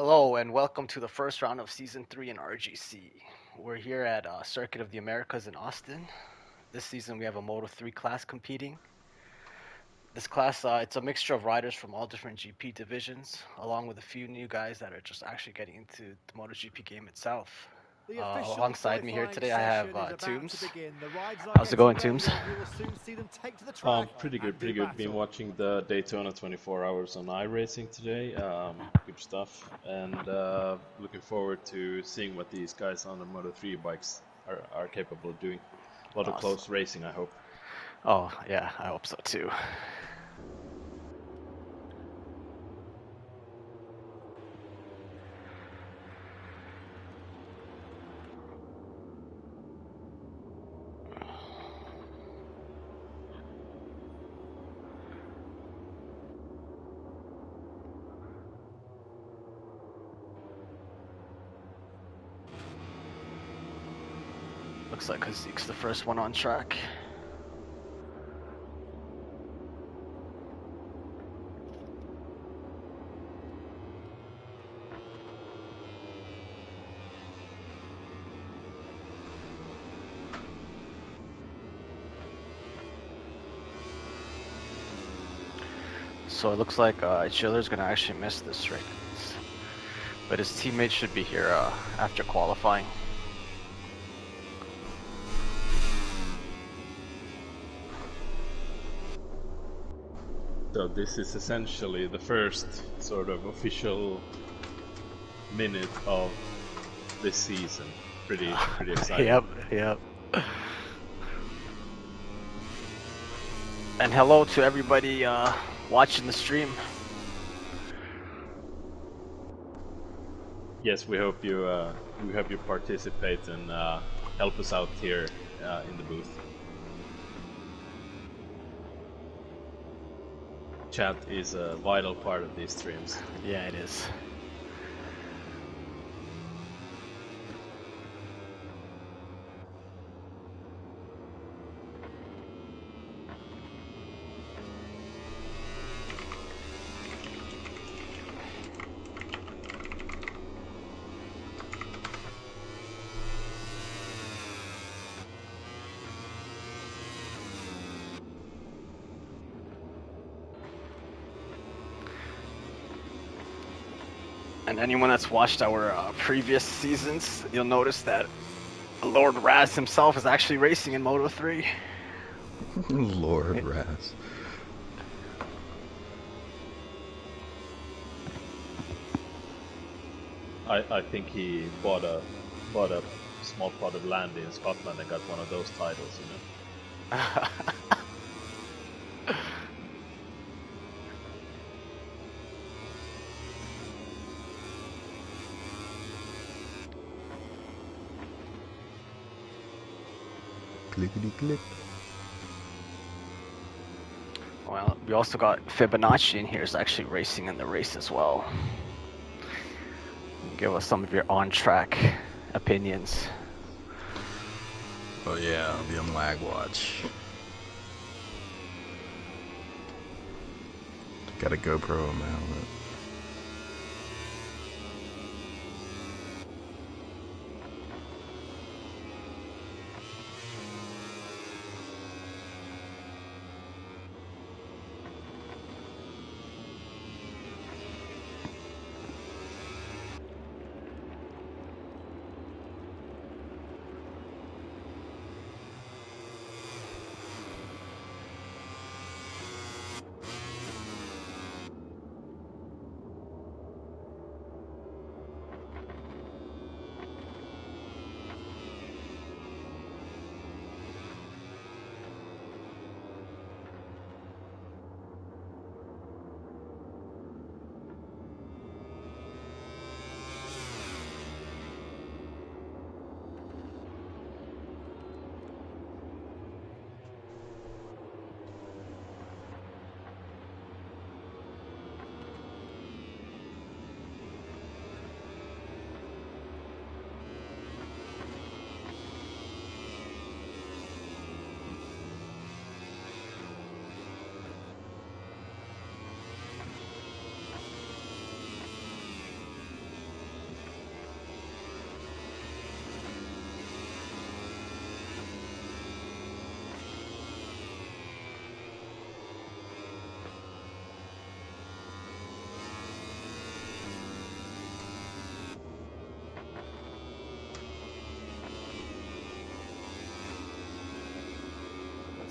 Hello and welcome to the first round of Season 3 in RGC. We're here at Circuit of the Americas in Austin. This season we have a Moto3 class competing. This class, it's a mixture of riders from all different GP divisions, along with a few new guys that are just actually getting into the MotoGP game itself. Alongside me here today I have Toombs. How's it going, Toombs? Pretty good, pretty good. Been watching the Daytona 24 hours on iRacing today. Good stuff. And looking forward to seeing what these guys on the Moto3 bikes are capable of doing. A lot of close racing, I hope. Oh, yeah, I hope so too. Looks like Haziq's the first one on track. So it looks like Schiller's going to actually miss this race. But his teammate should be here after qualifying. So this is essentially the first sort of official minute of this season. Pretty exciting. Yep. And hello to everybody watching the stream. Yes, we hope you participate and help us out here in the booth. Chat is a vital part of these streams. Yeah, it is. And anyone that's watched our previous seasons, you'll notice that Lord Raz himself is actually racing in Moto3. Lord Raz. I think he bought a small plot of land in Scotland and got one of those titles, you know. Clickety click. Well, we also got Fibonacci in here is actually racing in the race as well. Give us some of your on-track opinions. Oh yeah, I'll be on lag watch. Got a GoPro on my helmet.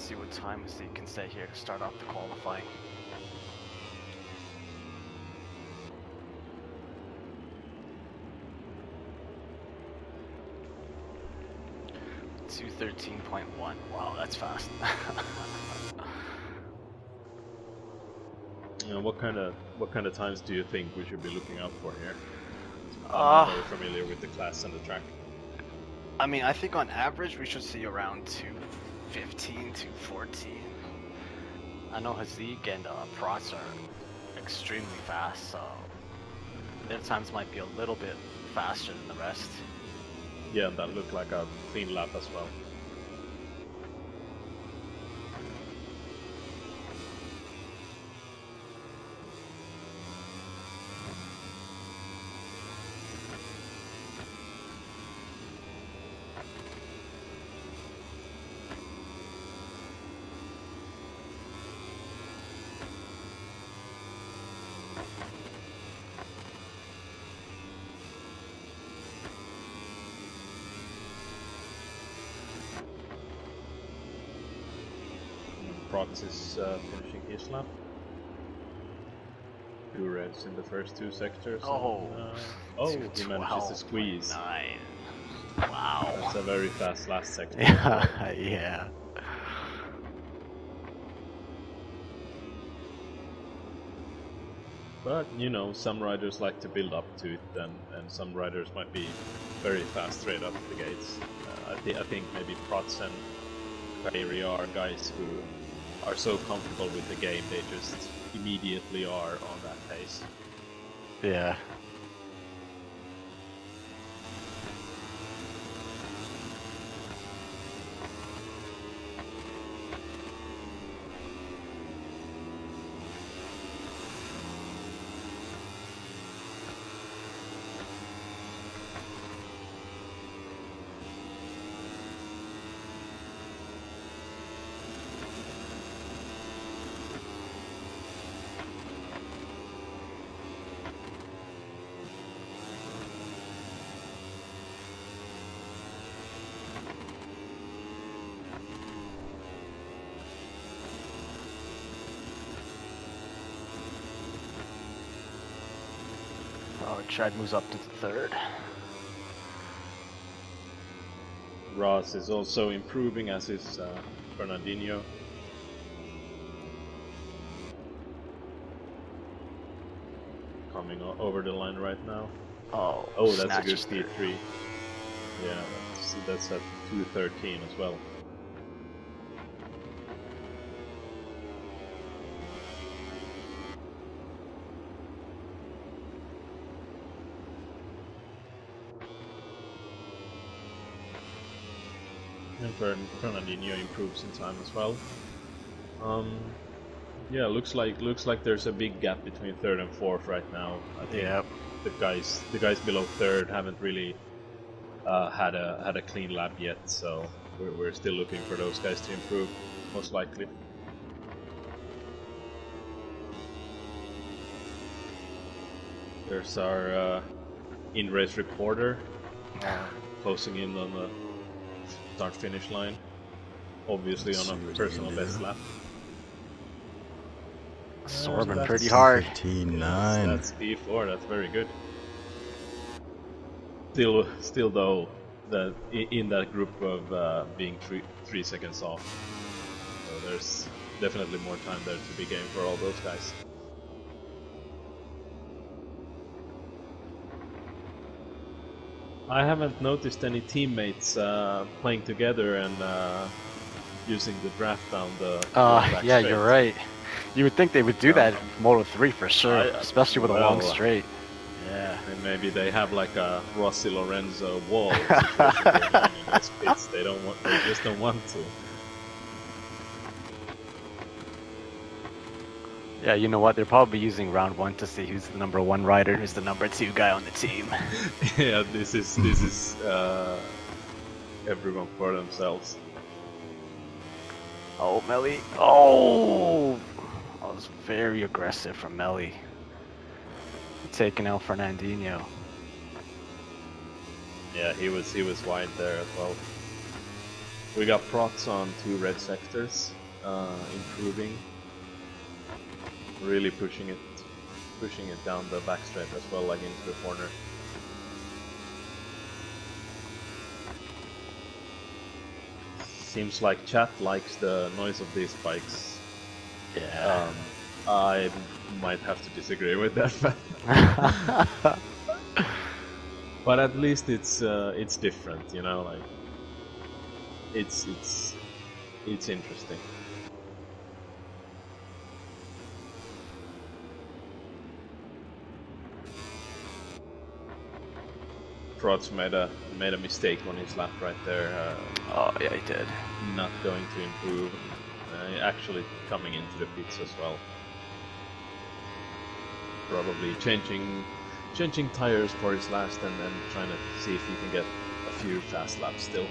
see what time he can set here to start off the qualifying. .213.1. Wow, that's fast. What kind of times do you think we should be looking out for here? I'm not very familiar with the class and the track. I mean, I think on average we should see around 215, 214. I know Hazik and Protz are extremely fast, so their times might be a little bit faster than the rest. Yeah, and that looked like a clean lap as well. Protz is finishing his lap. 2 reds in the first 2 sectors. Oh, and, he manages to squeeze. 9. Wow. That's a very fast last sector. Yeah, yeah. But, you know, some riders like to build up to it, and some riders might be very fast straight up the gates. I think maybe Protz and Kairi are guys who are so comfortable with the game, they just immediately are on that pace. Yeah. Chad moves up to the 3rd. Ross is also improving, as is Fernandinho. Coming over the line right now. Oh, that's a good P3. Yeah, that's at 213 as well. And Fernandinho improves in time as well. Yeah, looks like there's a big gap between 3rd and 4th right now. I think the guys below 3rd haven't really had a clean lap yet, so we're still looking for those guys to improve, most likely. There's our in-race reporter closing in on the start-finish line, obviously on a personal best lap. Sorbing pretty hard. 15.9. That's P4. That's very good. Still though, that in that group of being 3 seconds off, so there's definitely more time there to be game for all those guys. I haven't noticed any teammates playing together and using the draft down the yeah, straight. You're right. You would think they would do that in Moto3 for sure, especially with a long straight. Yeah. And maybe they have like a Rossi Lorenzo wall situation going on in those pits. They just don't want to. Yeah, you know what? They're probably using round 1 to see who's the number 1 rider, who's the number 2 guy on the team. Yeah, this is everyone for themselves. Oh, Melly. Oh! That was very aggressive from Melly. Taking out Fernandinho. Yeah, he was wide there as well. We got Protz on 2 red sectors. improving, really pushing it down the back straight as well, like into the corner. Seems like chat likes the noise of these bikes. Yeah. I might have to disagree with that, but at least it's different, you know, like it's interesting. Prots made a mistake on his lap right there. Oh yeah, he did. Not going to improve. Actually coming into the pits as well. Probably changing tires for his last and trying to see if he can get a few fast laps still.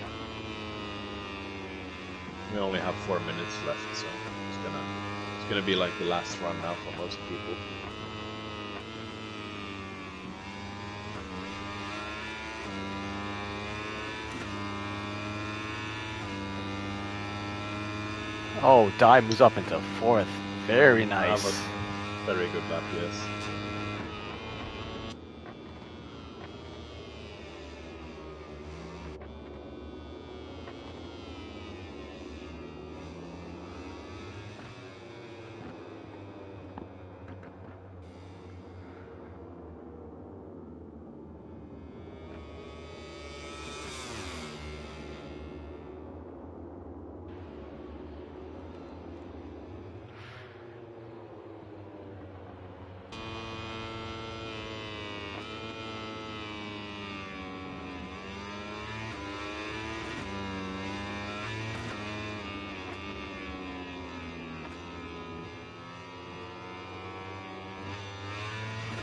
We only have 4 minutes left, so it's gonna be like the last run now for most people. Oh, Dye moves up into 4th. Very nice. That was very good lap, yes.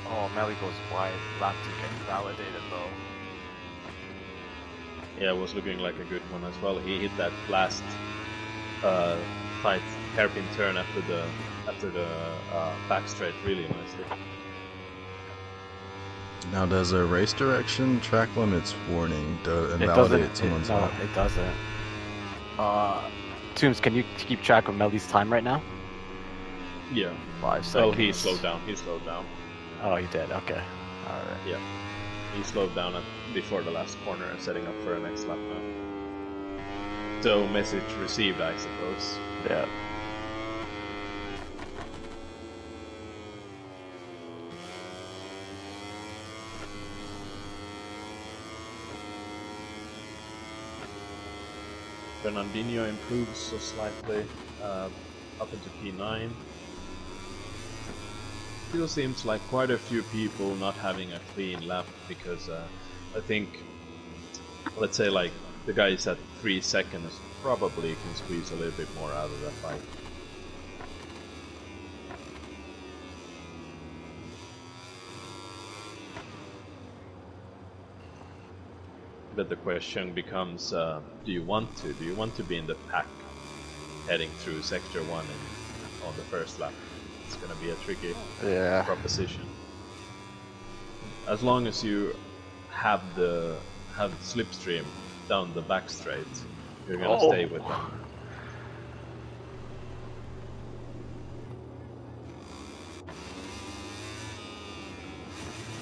Oh, Melly goes wide. Lap 2 getting validated though. Yeah, it was looking like a good one as well. He hit that last tight hairpin turn after the back straight really nicely. Now, does a race direction track limits warning It invalidate someone's no, lap? it doesn't. Toombs, can you keep track of Melly's time right now? Yeah. 5 seconds. Well, he slowed down. Oh, he did. Okay. All right. Yeah. He slowed down before the last corner and setting up for the next lap now. So, message received, I suppose. Yeah. Fernandinho improves so slightly up into P9. Still seems like quite a few people not having a clean lap because I think, let's say like the guys at 3 seconds probably can squeeze a little bit more out of that bike. But the question becomes, do you want to be in the pack heading through sector 1 on the first lap? It's gonna be a tricky proposition. As long as you have the slipstream down the back straight, you're gonna stay with them.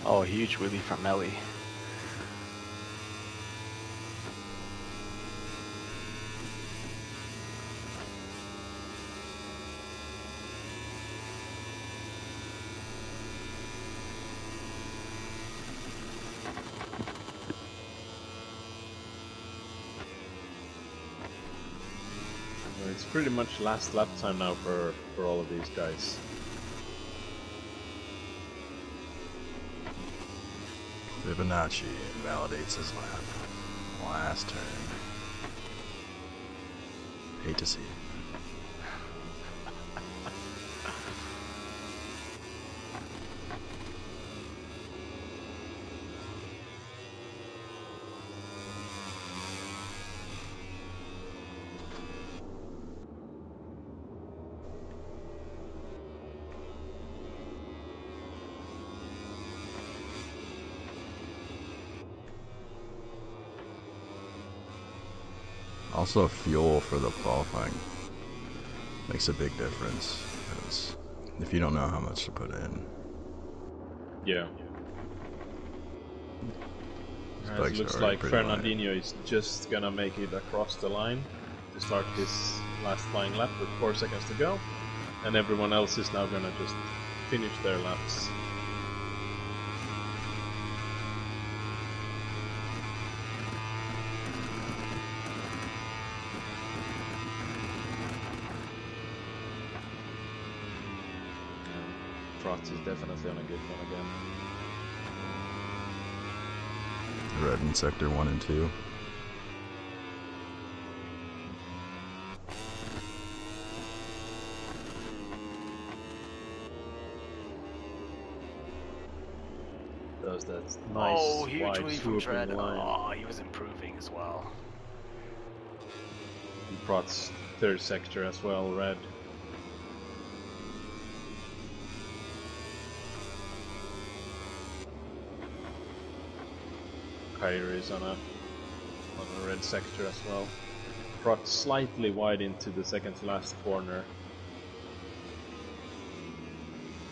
Oh, huge wheelie from Melly. It's pretty much last lap time now for all of these guys. Fibonacci invalidates his lap. Last turn. Hate to see it. Also fuel for the qualifying. makes a big difference. Because if you don't know how much to put in, Yeah. As bikes it looks are already like pretty light. Fernandinho is just gonna make it across the line to start his last flying lap with 4 seconds to go, and everyone else is now gonna just finish their laps. Trotz is definitely on a good one again. Red in sector 1 and 2. Does that nice huge wide lead from swooping Dredd. line. Oh, he was improving as well. And Trotz third sector as well, red. Kyrie is on a red sector as well. Trotz slightly wide into the second to last corner.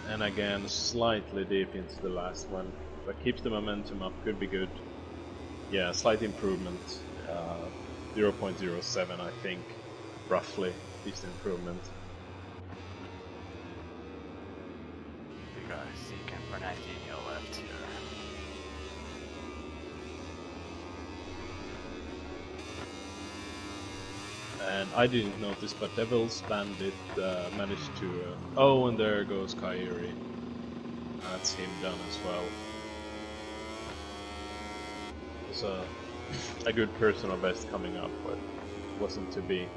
And again, slightly deep into the last one. But keeps the momentum up, could be good. Yeah, slight improvement. 0.07 I think, roughly, is the improvement. We got Zeke and Fernandinho left here. And I didn't notice, but Devil's Bandit managed to... oh, and there goes Kyrie. That's him done as well. It was a good personal best coming up, but wasn't to be.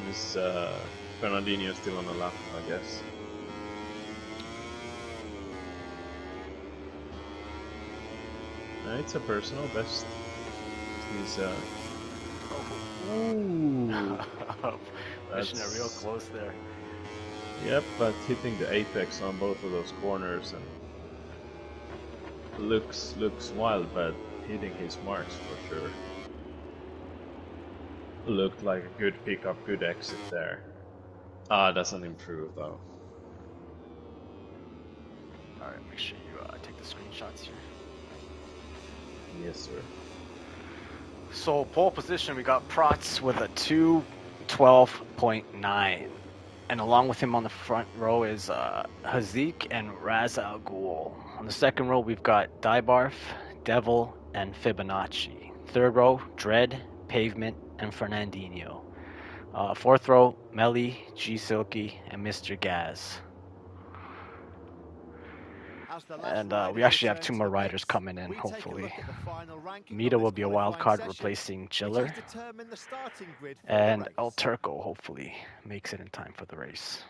This Fernandinho still on the lap, I guess. It's a personal best. He's ooh, Pushing it real close there. Yep, but hitting the apex on both of those corners and looks wild, but hitting his marks for sure. Looked like a good pickup, good exit there. Doesn't improve though. Alright, make sure you take the screenshots here. Yes, sir. So pole position, we got Protz with a 2:12.9, and along with him on the front row is Hazik and Raz Al Ghul. On the second row, we've got Dybarf, Devil, and Fibonacci. Third row, Dread, Pavement, and Fernandinho. Fourth row, Melly, G Silky, and Mr. Gaz. And we actually have 2 more riders coming in, hopefully. Mita will be a wild card replacing Chiller. And El Turco, hopefully, makes it in time for the race.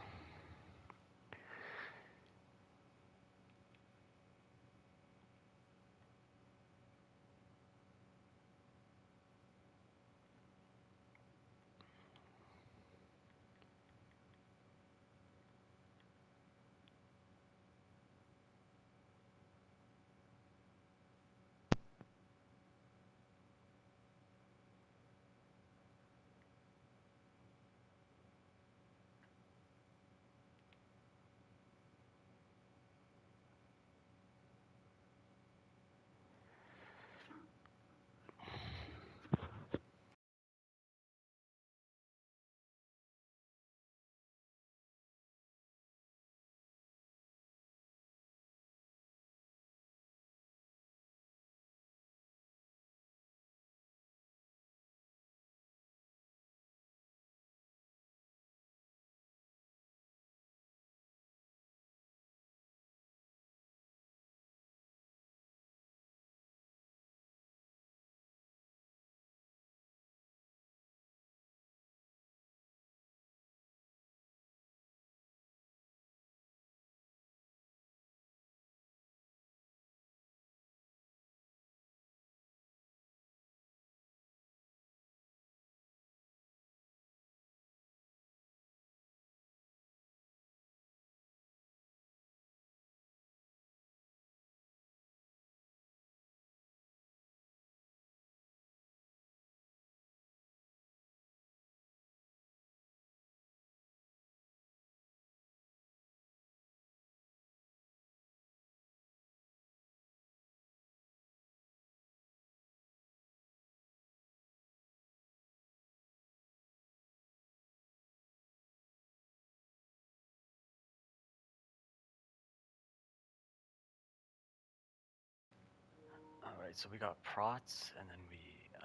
Alright, so we got Prots, and then we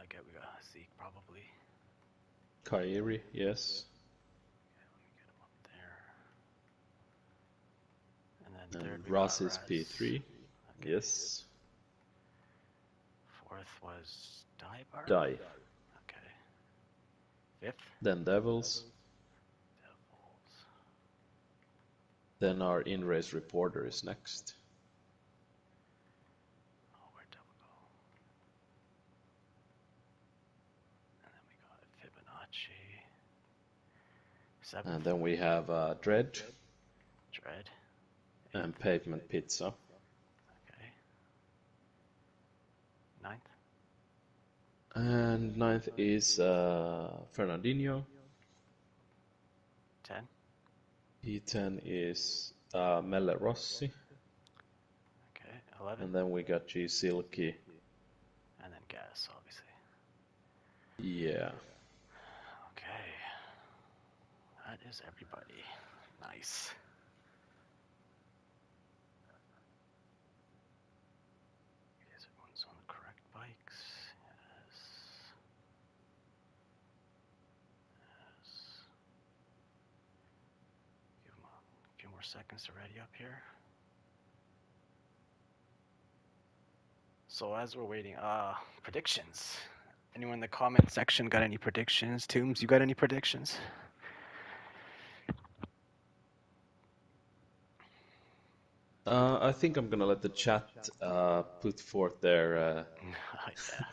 got Zeke probably. Kairi, yes. And then third And we Ross got is Raz. P3. Okay. Yes. Fourth was Daibar? Die. Okay. Fifth? Then Devils. Devils. Then our in-race reporter is next. Oh, where'd Devil go? And then we got Fibonacci. Seventh. And then we have Dread. Dread. And Pavement Pizza. Okay. Ninth. And ninth is Fernandinho. 10. P10 is Melle Rossi. Okay. 11. And then we got G Silky. And then Gas, obviously. Yeah. Okay. That is everybody. Nice. Yes, everyone's on the correct bikes. Yes. Yes. Give them a few more seconds to ready up here. So as we're waiting, predictions. Anyone in the comment section got any predictions? Toombs, you got any predictions? I think I'm gonna let the chat put forth their Yeah.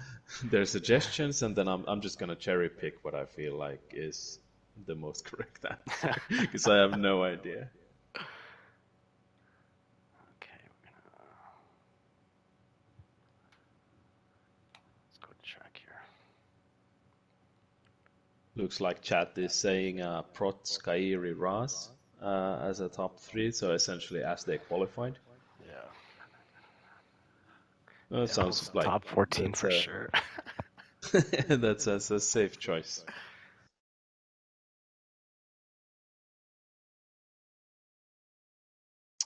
their suggestions, and then I'm just gonna cherry pick what I feel like is the most correct answer, because I have no idea. Okay, let's go to track here. Looks like chat is saying Prots, Kairi, Raz as a top three, so essentially as they qualified. Yeah. Sounds like top 14 for sure. That's a safe choice.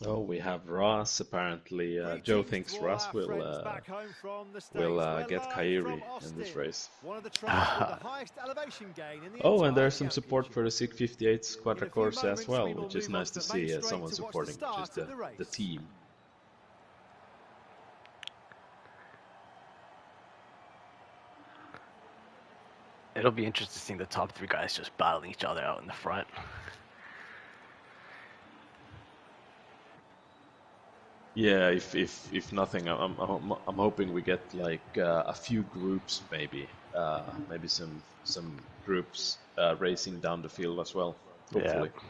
Oh, we have Ross. Apparently, Joe thinks Ross will get Kairi in this race. Oh, and there's some support for the SIG 58's Quadricorsa as well, which is nice to see. Someone supporting just the team. It'll be interesting seeing the top three guys just battling each other out in the front. Yeah, if nothing, I'm hoping we get like a few groups, maybe some groups racing down the field as well. Hopefully. Yeah.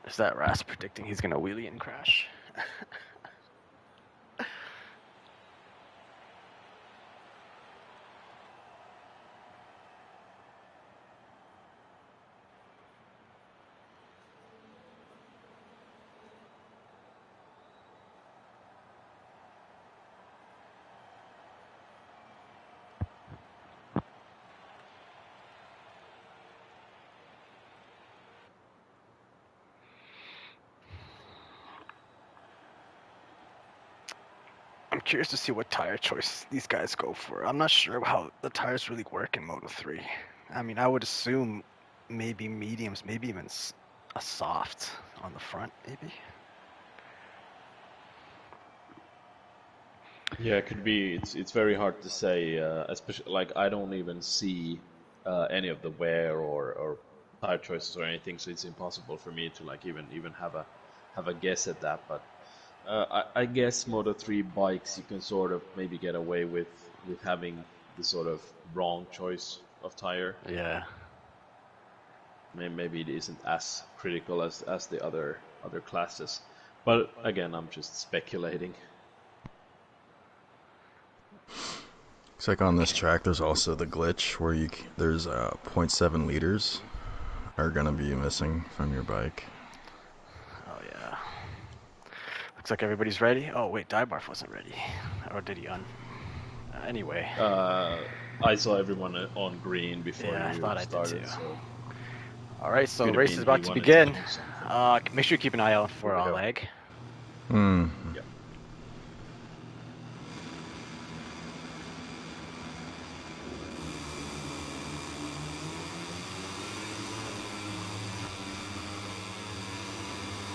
Is that Ras predicting he's gonna wheelie and crash? I'm curious to see what tire choice these guys go for. I'm not sure how the tires really work in Moto3. I mean, I would assume maybe mediums, maybe even a soft on the front, maybe. Yeah, it could be. It's very hard to say, especially like I don't even see any of the wear or tire choices or anything, so it's impossible for me to like even have a guess at that. But I guess Moto3 bikes you can sort of maybe get away with having the sort of wrong choice of tire. Yeah. Maybe it isn't as critical as the other classes, but again, I'm just speculating. Looks like on this track there's also the glitch where there's 0.7 liters are gonna be missing from your bike. Oh yeah. Looks like everybody's ready. Oh wait, Diebarf wasn't ready, or did he anyway. I saw everyone on green before Yeah, I you thought started. I did too. So All right, so the Could have race been is about to P1 begin. instead or something. Make sure you keep an eye out for Here we go. lag. Hmm. Yep.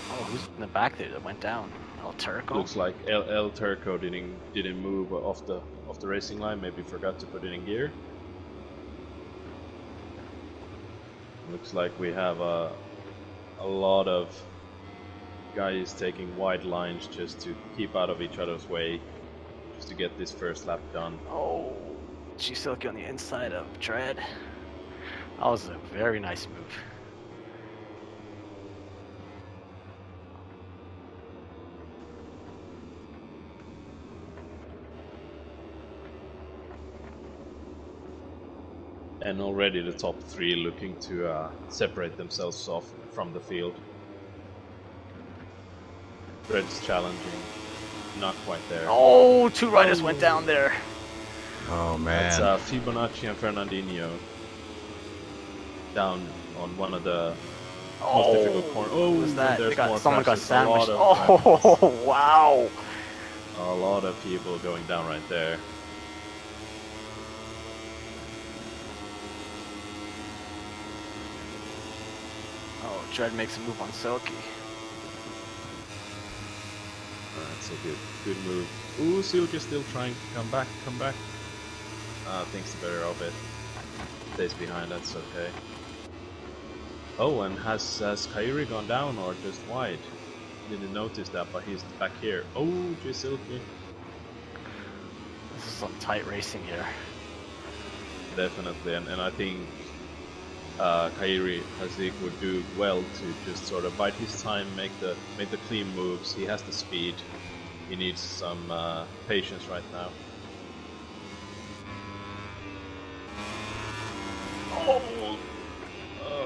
Oh, who's in the back there that went down? El Turco? Looks like El Turco didn't move off the racing line. Maybe forgot to put it in gear. Looks like we have a lot of guys taking wide lines just to keep out of each other's way, just to get this first lap done. Oh, G-Silky on the inside of Dread. That was a very nice move. And already the top three looking to separate themselves off from the field. Red's challenging, not quite there. Oh, two riders went down there. Oh man. That's Fibonacci and Fernandinho down on one of the most difficult corners. Oh, what was that? there's more Someone got crashes. sandwiched. A lot of Oh, wow. a lot of people going down right there. Oh, Dread makes a move on Silky. That's a good move. Ooh, Silky still trying to come back. Thinks the better of it. Stays behind, that's okay. Oh, and has Kairi gone down or just wide? Didn't notice that, but he's back here. Oh, Silky. This is some tight racing here. Definitely, and I think Kairi Hazik would do well to just sort of bide his time, make the clean moves. He has the speed. He needs some patience right now.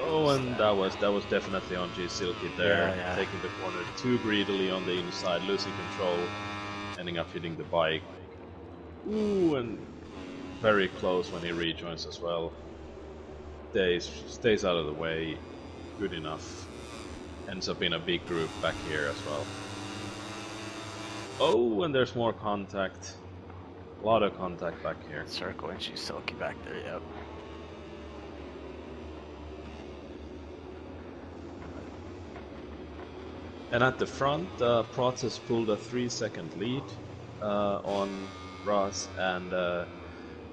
Oh, and that was definitely on G Silky there, Yeah. taking the corner too greedily on the inside, losing control, ending up hitting the bike. Ooh, and very close when he rejoins as well. Stays out of the way, good enough. Ends up in a big group back here as well. Oh, and there's more contact. A lot of contact back here. Circle and she's Silky back there, yep. And at the front, Protz has pulled a 3-second lead on Ross, and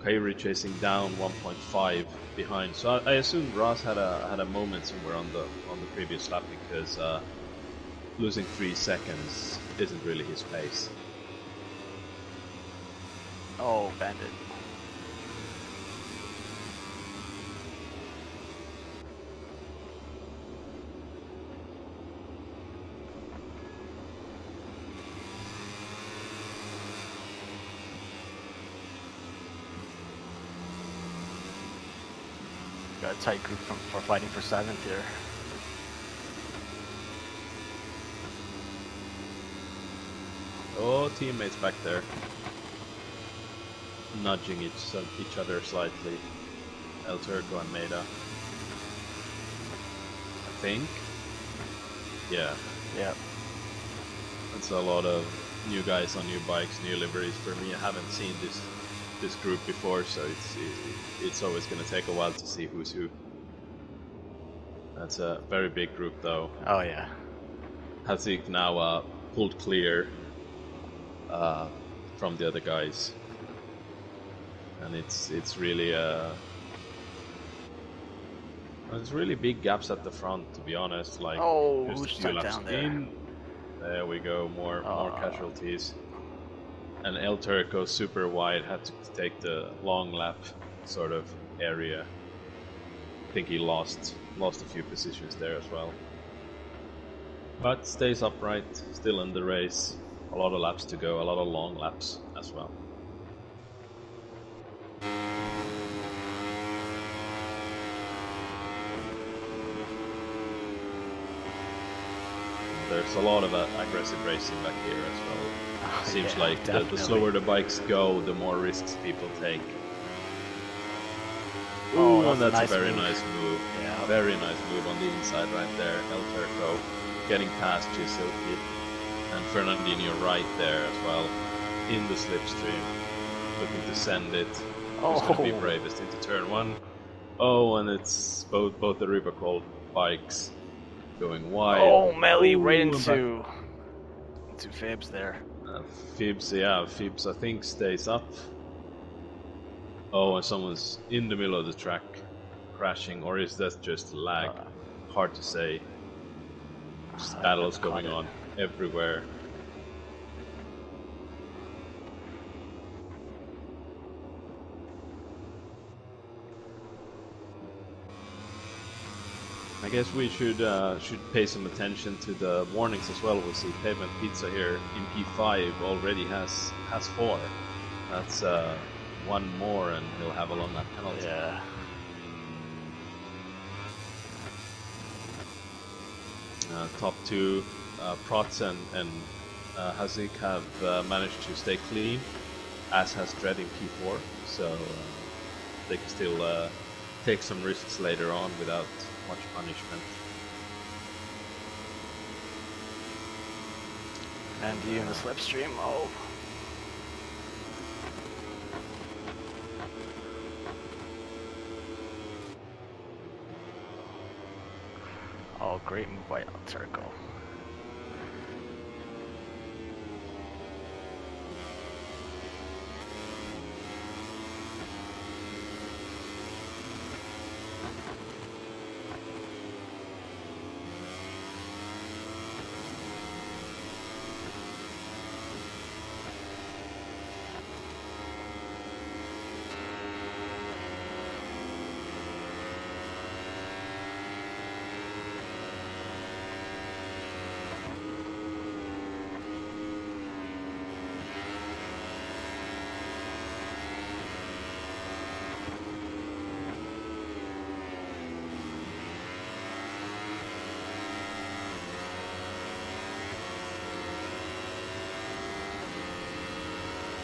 Kairi chasing down 1.5 behind. So I assume Ross had a moment somewhere on the previous lap, because losing 3 seconds isn't really his pace. Oh, Bandit. Got a tight group for fighting for 7th here. Oh, teammates back there, nudging each other slightly. El Turco and Maeda, I think. Yeah. Yep. That's a lot of new guys on new bikes, new liveries for me. I haven't seen this group before, so it's always going to take a while to see who's who. That's a very big group, though. Oh yeah. Hazik now pulled clear from the other guys, and it's really there's really big gaps at the front, to be honest. Like, Oh, just who's a few stuck laps down there? in. There we go, more casualties. And El Turco, super wide, had to take the long lap sort of area. I think he lost a few positions there as well. But stays upright, still in the race. A lot of laps to go, a lot of long laps as well. There's a lot of aggressive racing back here as well. Seems yeah, like the slower the bikes go, the more risks people take. Oh, that Ooh, was and a that's a nice very move. nice move. Yeah. Very nice move on the inside right there. El Turco getting past Chisilki. And Fernandinho right there as well. In the slipstream. Looking to send it. Who's going to be Oh. bravest into turn 1? Oh, and it's both the Rivercold bikes going wide. Oh, Melly right Ooh, and back. into Fibs there. Fibs, yeah, Fibs I think stays up. Oh, and someone's in the middle of the track crashing, or is that just lag? Hard to say. Just battles going on everywhere. I guess we should pay some attention to the warnings as well. We'll see Pavement Pizza here in P5 already has 4. That's one more, and he'll have a long lap penalty. Yeah. Top 2, Protz and Hazik have managed to stay clean, as has Dread in P4, so they can still take some risks later on without much punishment. And in the slipstream, oh. Oh, great move by El Turco.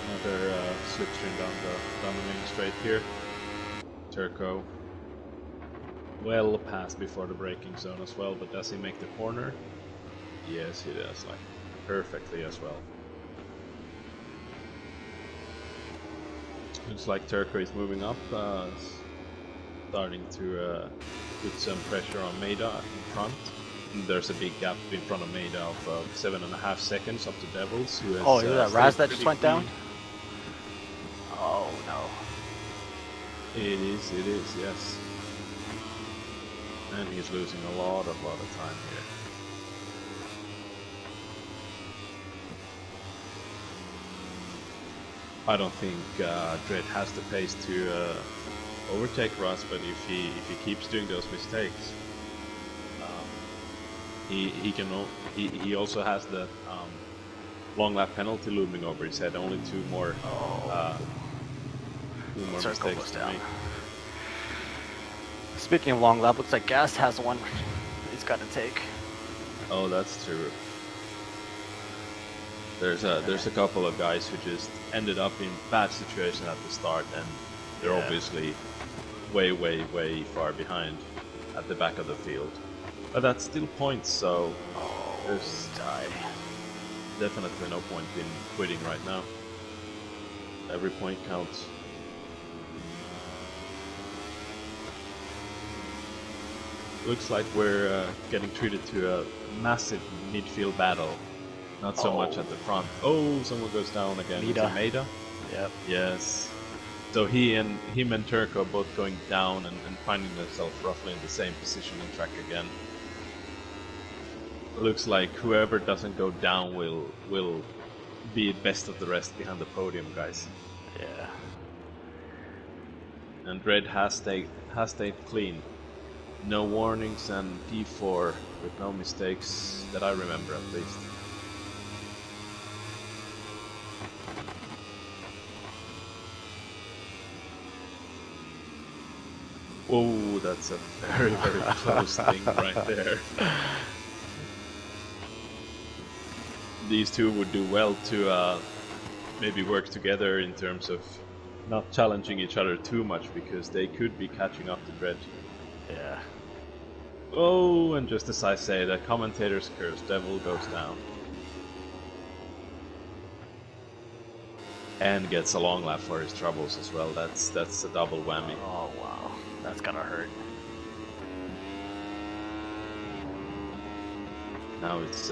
Another slipstream down the main straight here. Turco well past before the braking zone as well, but does he make the corner? Yes, he does, like perfectly as well. Looks like Turco is moving up, starting to put some pressure on Maida in front. And there's a big gap in front of Maida of 7.5 seconds up to Devils, who has Oh, is that Raz that just pretty went clean. down? Oh, no. It is, yes. And he's losing a lot of time here. I don't think Dredd has the pace to overtake Russ, but if he keeps doing those mistakes, he also has the long lap penalty looming over his head. Only two more Circle mistakes goes to down. make. Speaking of long lap, looks like Gas has one he's got to take. Oh, that's true. There's a couple of guys who just ended up in bad situations at the start, and they're obviously way far behind at the back of the field. But that's still points, so there's definitely no point in quitting right now. Every point counts. Looks like we're getting treated to a massive midfield battle. Not so much at the front. Oh, someone goes down again. Is it Maida? Yep. Yes. So him and Turco both going down and finding themselves roughly in the same position on track again. Looks like whoever doesn't go down will be best of the rest behind the podium, guys. Yeah. And Red has stayed clean. No warnings and P4 with no mistakes that I remember at least. Whoa, that's a very close thing right there. These two would do well to maybe work together in terms of not challenging each other too much because they could be catching up to Dread. Yeah. Oh, and just as I say, the commentator's curse, Devil goes down. And gets a long lap for his troubles as well. That's a double whammy. Oh wow, that's gonna hurt. Now it's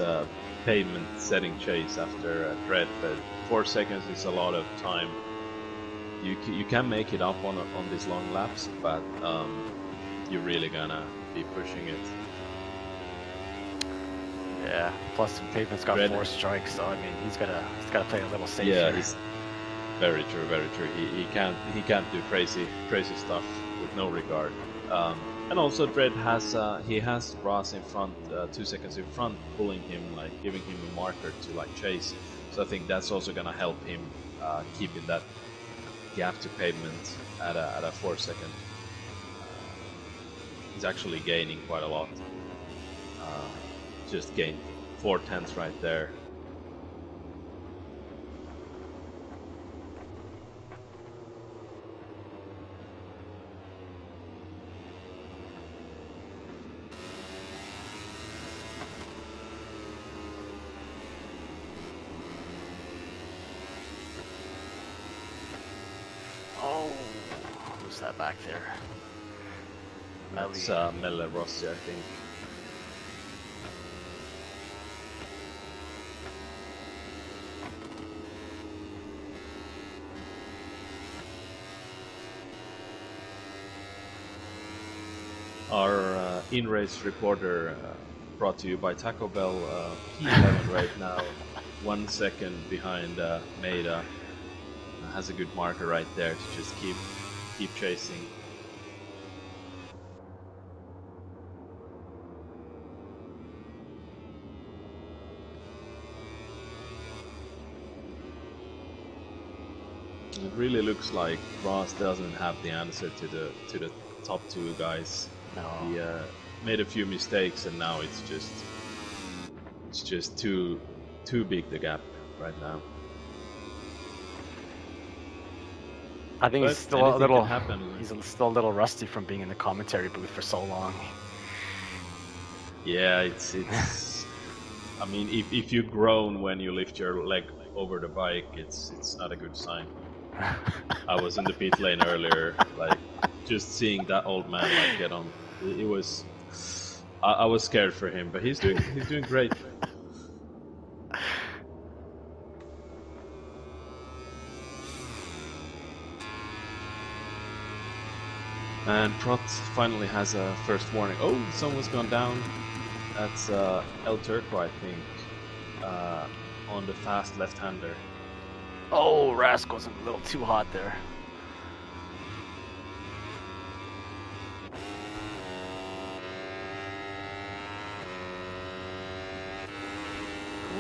pavement setting chase after Dread, but 4 seconds is a lot of time. You can make it up on these long laps, but you're really gonna be pushing it. Yeah. Plus, the pavement's got Dread. 4 strikes, so I mean, he's gotta play a little safe Yeah, here. he's very true, very true. He can't do crazy stuff with no regard. And also Dread has he has Ross in front, 2 seconds in front, pulling him, like giving him a marker to like chase. So I think that's also gonna help him keeping that gap to pavement at a 4 second. He's actually gaining quite a lot. Just gained 4/10 right there. Oh, who's that back there? That's Melle Rossi, I think. Our in-race reporter, brought to you by Taco Bell, P11 right now, 1 second behind Maida. Has a good marker right there to just keep chasing. It really looks like Ross doesn't have the answer to the top 2 guys. No. He made a few mistakes, and now it's just too big the gap right now. I think But he's still a anything little. can happen. He's still a little rusty from being in the commentary booth for so long. Yeah, it's. I mean, if you groan when you lift your leg over the bike, it's not a good sign. I was in the pit lane earlier, like just seeing that old man like get on. It was. I was scared for him, but he's doing great. And Trot finally has a first warning. Oh, someone's gone down. That's El Turco, I think, on the fast left-hander. Oh, Rascal's a little too hot there.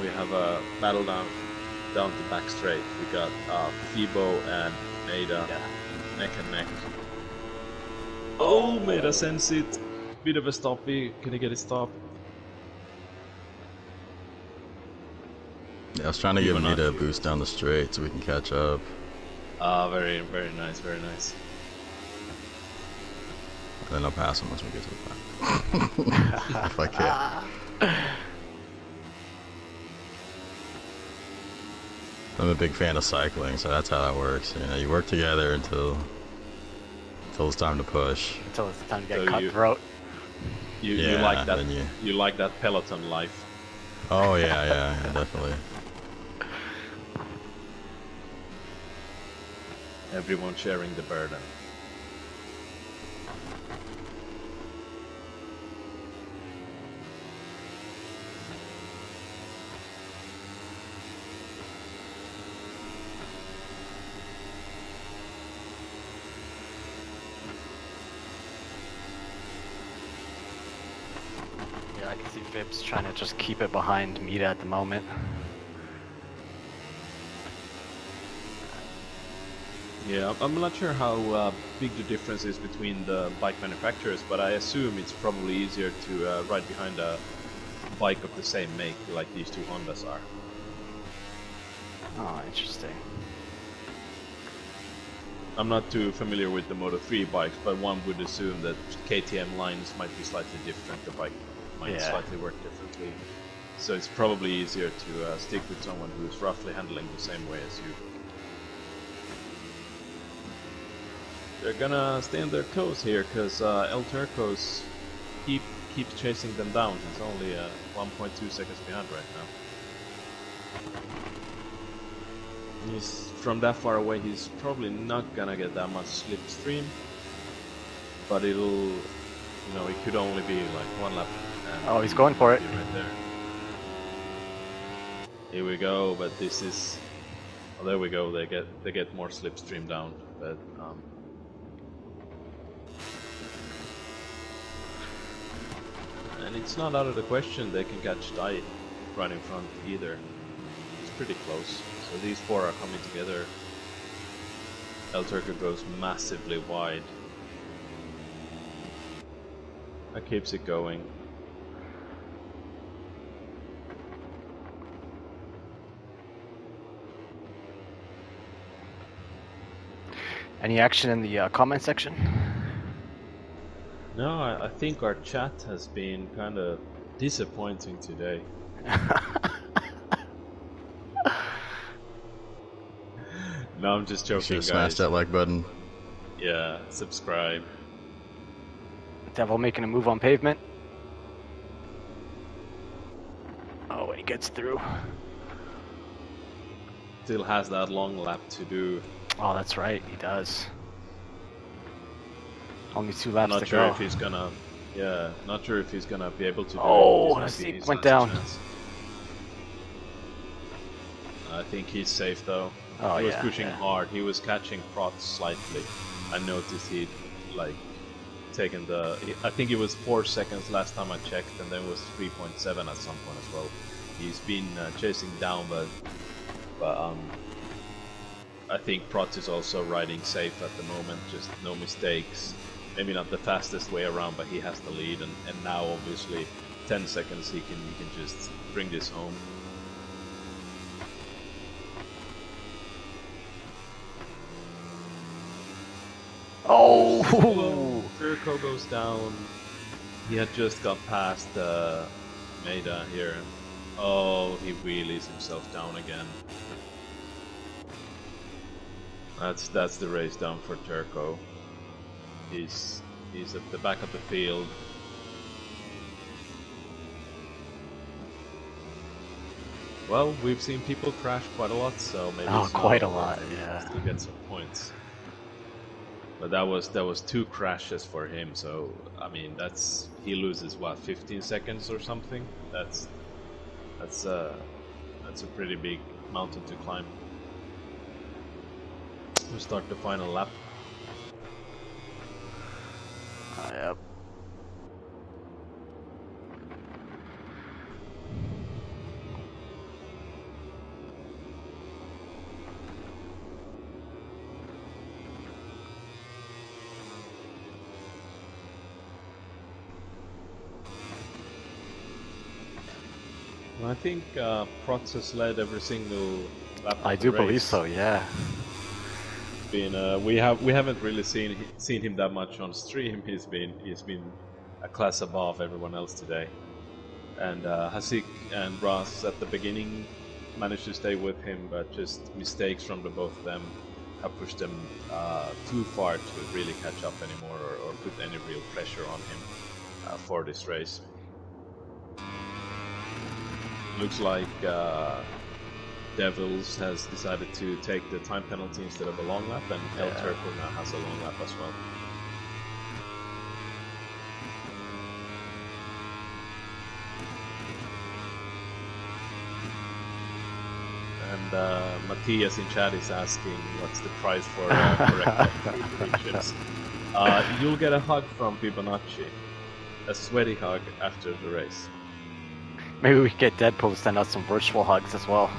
We have a battle down to back straight. We got Fibo and Maida neck and neck. Oh, Maida sends it. Bit of a stoppy. Can he get it stopped? Yeah, I was trying to give Even Nita a not- boost down the straight so we can catch up. Very, very nice, very nice. And then I'll pass him once we get to the back. If I can. I'm a big fan of cycling, so that's how that works. You know, you work together until it's time to push. Until it's time to get So cutthroat. You Yeah, like that? then You like that Peloton life? Oh yeah, definitely. Everyone sharing the burden. Yeah, I can see Vips trying to just keep it behind Mita at the moment. Yeah, I'm not sure how big the difference is between the bike manufacturers, but I assume it's probably easier to ride behind a bike of the same make, like these two Hondas are. Oh, interesting. I'm not too familiar with the Moto3 bikes, but one would assume that KTM lines might be slightly different. The bike might slightly work differently. So it's probably easier to stick with someone who's roughly handling the same way as you. They're gonna stay on their toes here, because El Turcos keeps chasing them down. He's only 1.2 seconds behind right now. He's from that far away. He's probably not gonna get that much slipstream, but it'll, you know, it could only be like one lap. Oh, he's going for it. Right there. Here we go, but this is. Oh, there we go. They get more slipstream down, but. And it's not out of the question they can catch Dai right in front either. It's pretty close. So these four are coming together. El Turco goes massively wide. That keeps it going. Any action in the comment section? No, I think our chat has been kind of disappointing today. No, I'm just joking, guys. Smash that like button. Yeah, subscribe. Devil making a move on pavement. Oh, and he gets through. Still has that long lap to do. Oh, that's right, he does. Only 2 laps not to sure go. If he's gonna, yeah, not sure if he's gonna be able to do oh, it. the seat went down. I think he's safe though. Oh, he was pushing hard. He was catching Prot slightly. I noticed he'd like taken the. I think it was 4 seconds last time I checked, and then it was 3.7 at some point as well. He's been chasing down, but I think Prot is also riding safe at the moment. Just no mistakes. Maybe not the fastest way around, but he has the lead, and now obviously 10 seconds he can just bring this home. Oh! Turco goes down. He had just got past Maida here. Oh, he wheelies himself down again. That's the race down for Turco. He's at the back of the field. Well, we've seen people crash quite a lot, so maybe quite a lot, yeah. To get some points. But that was 2 crashes for him, so I mean he loses what, 15 seconds or something. That's a pretty big mountain to climb. We'll start the final lap. Yep. Well, I think Protz has led every single lap of I the do race. believe so, yeah. We haven't really seen him that much on stream. He's been a class above everyone else today. And Hasik and Ross at the beginning managed to stay with him, but just mistakes from the both of them have pushed them too far to really catch up anymore or put any real pressure on him for this race. Looks like Devils has decided to take the time penalty instead of a long lap, and El Turco now has a long lap as well. And Matthias in chat is asking what's the price for correct predictions. You'll get a hug from Fibonacci, a sweaty hug after the race. Maybe we could get Deadpool to send out some virtual hugs as well.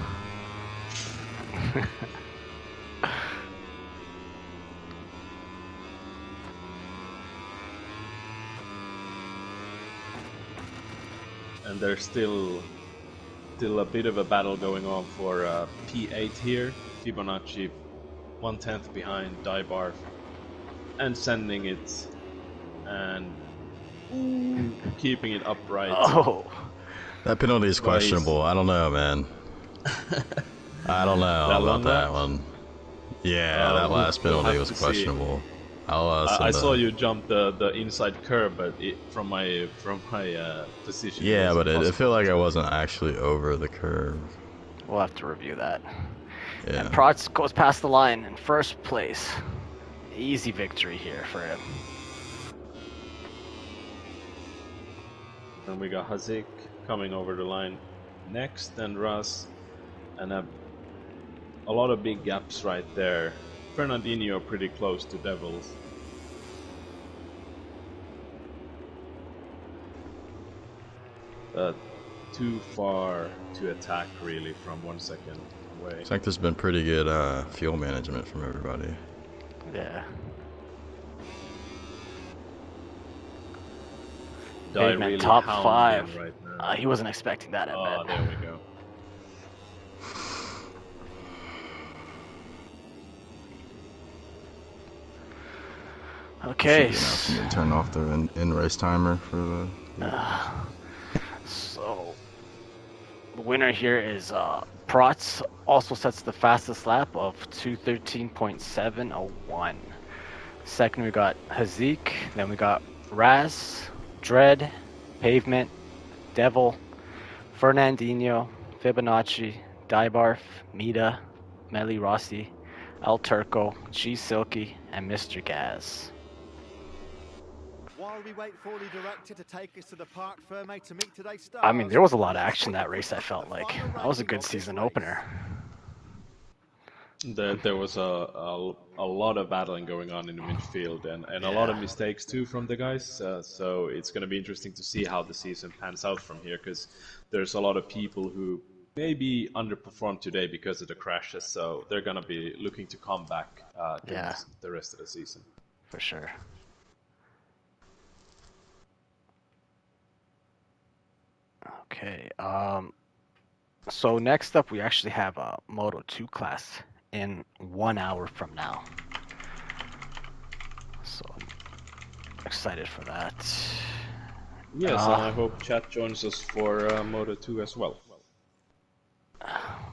And there's still a bit of a battle going on for P8 here. Fibonacci 1/10 behind Daibar and sending it and keeping it upright. Oh, That penalty is Well, he's- questionable. I don't know, man. I don't know That about long that lap? one. Yeah, that last We'll penalty have was to see. questionable. I'll I send saw a... you jump the inside curb, but from my position, it Yeah, was but it impossible felt to like I tell. wasn't actually over the curve. we'll have to review that. And Yeah. Protz goes past the line in first place. Easy victory here for him. And we got Hazik coming over the line next, and Russ, and a lot of big gaps right there. Fernandinho pretty close to Devils. Too far to attack really from 1 second away. I think there's been pretty good fuel management from everybody. Yeah. Pavement Really top five. right now. He wasn't expecting that, I bet. There we go. Okay. Should be enough to turn off the in-race timer for the... So, the winner here is Protz. Also sets the fastest lap of 2:13.701. Second, we got Hazik. Then we got Raz, Dread, Pavement, Devil, Fernandinho, Fibonacci, Daibarf, Mita, Meli Rossi, El Turco, G Silky, and Mr. Gaz. While we wait for the director to take us to the Parc Fermé to meet today's stars, I mean, there was a lot of action that race, I felt like. That was a good season opener. There was a lot of battling going on in the midfield, and a lot of mistakes too from the guys. So it's going to be interesting to see how the season pans out from here, because there's a lot of people who maybe underperformed today because of the crashes. So they're going to be looking to come back the rest of the season. For sure. Okay. So next up, we actually have a Moto2 class in 1 hour from now. So excited for that. Yes, and I hope chat joins us for Moto2 as well.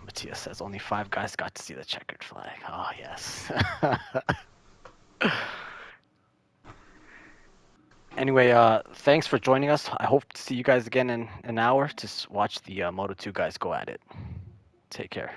Matthias says only 5 guys got to see the checkered flag. Oh, yes. Anyway, thanks for joining us. I hope to see you guys again in an hour to watch the Moto2 guys go at it. Take care.